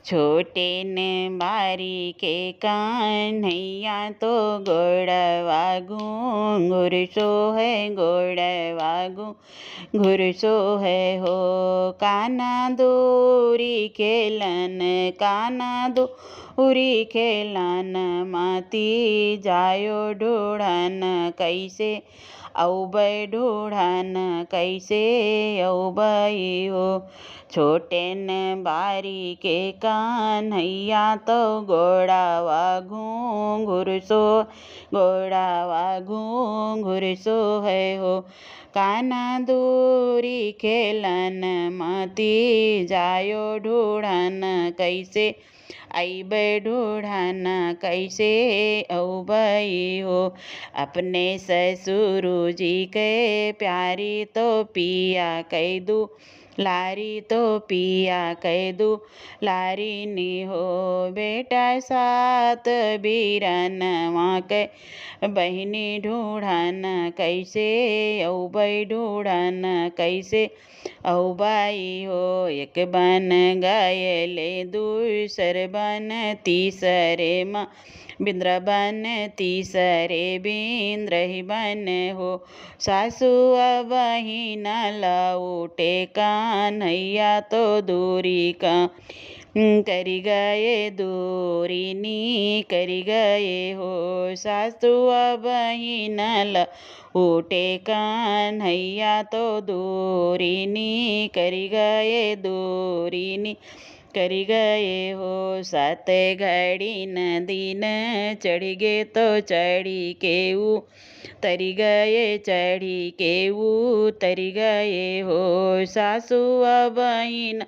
छोटे न बारी के कान्हैया तो गोड़वा घूंघर सो है, गोड़वा घूंघर सो है हो। काना दूरी खेलन, काना दूरी खेलन, माती जायो ढूढ़न कैसे औबै ढूढ़न कैसे औबै हो। छोटे न बारी के कान्हैया तो गोड़वा घूंघर सो, गोड़वा घूंघर सो है हो। काना दूरी खेलन, मती जायो ढूढ़न कैसे अइबै ढूढ़न कैसे औबै हो। अपने ससुर जी के प्यारी तो पिया कह दू लारी तो पिया कह दू लारी नी हो। बेटा सात बीरन वहाँ के बहिनी ढूढ़न कैसे औबै ढूढ़न कैसे औबाई हो। एक बन गए दूसर बन तीसरे माँ बिंद्र बन तीसरे बिंद्र ही बन हो। सासु बहिन लौटे कान्हैया तो दूरी का करी गए दूरी नी करी गए हो। सासु बहिन लौटे कान्हैया तो दूरी नी करी गए दूरी नी करी गए हो। सात घड़ी न दिन चढ़ी गे तो चढ़ी के तरी गए चढ़ी के तरी गए हो। सासु बहिन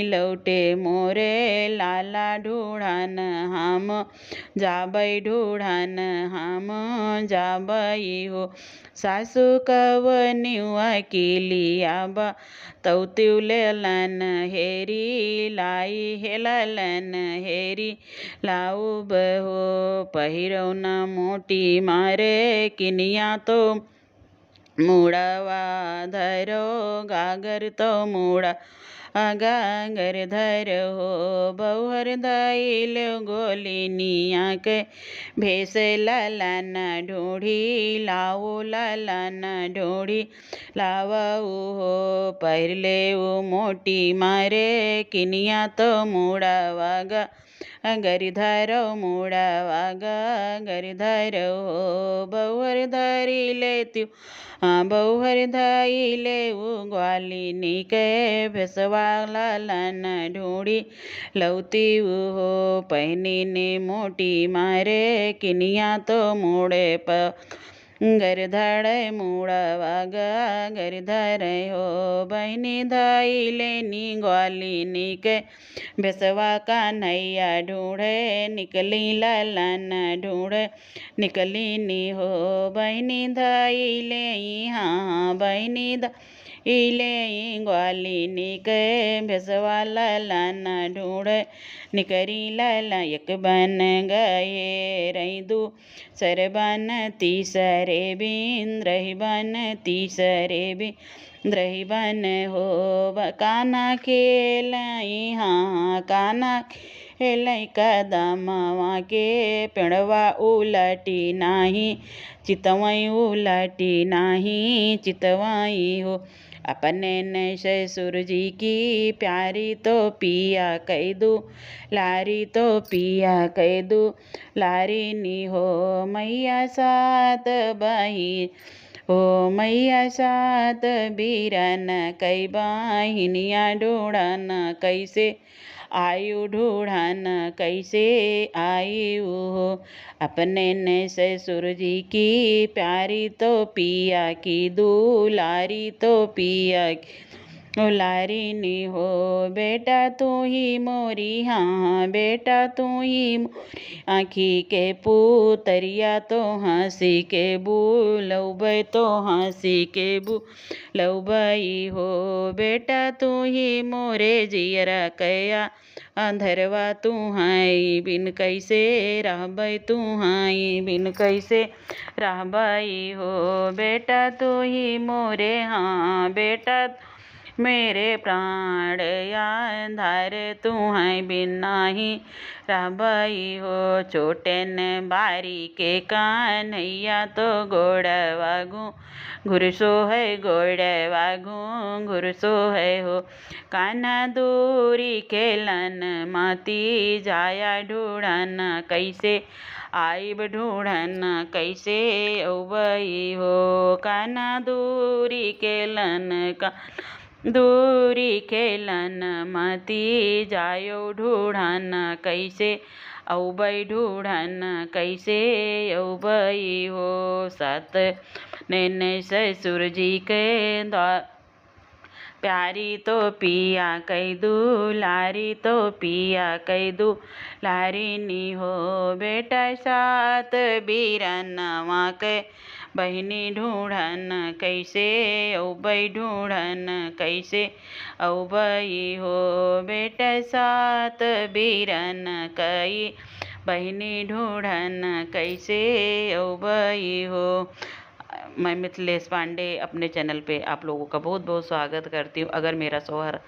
लौटे मोरे लाला ढूढ़न हम जाबै ढूढ़न हम जाबै हो। सासु कवनियुआ की लियाबा तौत्यु लेलन हेरी लाई हेललन हेरी लाऊ बहो। पहिरौना मोटी मारे किनिया तो मुड़वा धरो गागर तो मुड़ा गागर धरो हो। बहुहर दाइल गोलिनिया के भेस ललन ढूढ़ी लाओ ललन ढूढ़ी लावऊ हो। पहिरले मोटी मारे किनिया तो मुड़वा गरिधरो मुड़वा गरिधरो हो। बहुहर धरी लेत्यु बहुहर धाई ले ग्वालिनी के भेसवा ललन ढूढ़ी लौती हो। पहनी ने मोटी मारे किनिया तो मुड़े गरिधर मुड़वा गरिधर हो। बहनी धाई लेनी ग्वालिनी के भेसवा कान्हैया ढूढ़े निकली ललन ढूढ़े निकली नी हो। बहनी धाई ले हाँ बहनी इले ग्वालिनी के भेसवा ललन ढूढ़े निकरी ललन। एक बन गए रही दूसर बन तीसरे बिंद्र ही बन तीसरे बिंद्र ही बन हो। काना खेल हाँ काना खेल कदमवा के पेड़वा उलटी नाही चितवई उलटी नाही चितवाई हो। अपने न ससुर जी की प्यारी तो पिया कह दू लारी तो पिया कह दू लारी नी हो। मैया सात बहिन हो मैया सात बीरन कई बहिनिया ढूढ़न कैसे आयु ढूढ़न कैसे आयु हो। अपने न ससुर जी की प्यारी तो पिया की दुलारी तो पिया की लारी नी हो। बेटा तू ही मोरी हाँ बेटा तू ही मोरी आँखी के पुतरिया तो हंसी के बुलौबै तो हंसी के बुलौबै हो। बेटा तू ही मोरे जियरा कया अंधरवा तू हाई बिन कैसे रहबै तू हाई बिन कैसे रहबै हो। बेटा तू ही मोरे हाँ बेटा मेरे प्राण आधार तू है बिना ही रहबई हो। छोटे न बारी के कान्हैया तो गोड़वा घुरसो है गोड़वा घुरसो है हो। कान्हा दूरी खेलन माती जाया ढूढ़न कैसे आइब ढूढ़न कैसे औबई हो। कान्हा दूरी खेलन का दूरी खेलन मती जायो ढूढ़न कैसे औबई ढूढ़न कैसे औबई हो। सत नैन ससुर जी के प्यारी तो पिया कई दुलारी तो पिया कई दुलारी नी हो। बेटा सात बीरनवा के बहिनी ढूढ़न कैसे औबई ढूढ़न कैसे औबई हो। बेटा सात बीरन कई बहिनी ढूढ़न कैसे औबई हो। मैं मिथिलेश पांडे अपने चैनल पे आप लोगों का बहुत बहुत स्वागत करती हूँ। अगर मेरा शोहर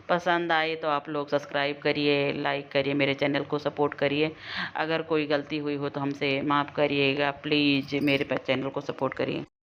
पसंद आए तो आप लोग सब्सक्राइब करिए, लाइक करिए, मेरे चैनल को सपोर्ट करिए। अगर कोई गलती हुई हो तो हमसे माफ़ करिएगा, प्लीज़ मेरे चैनल को सपोर्ट करिए।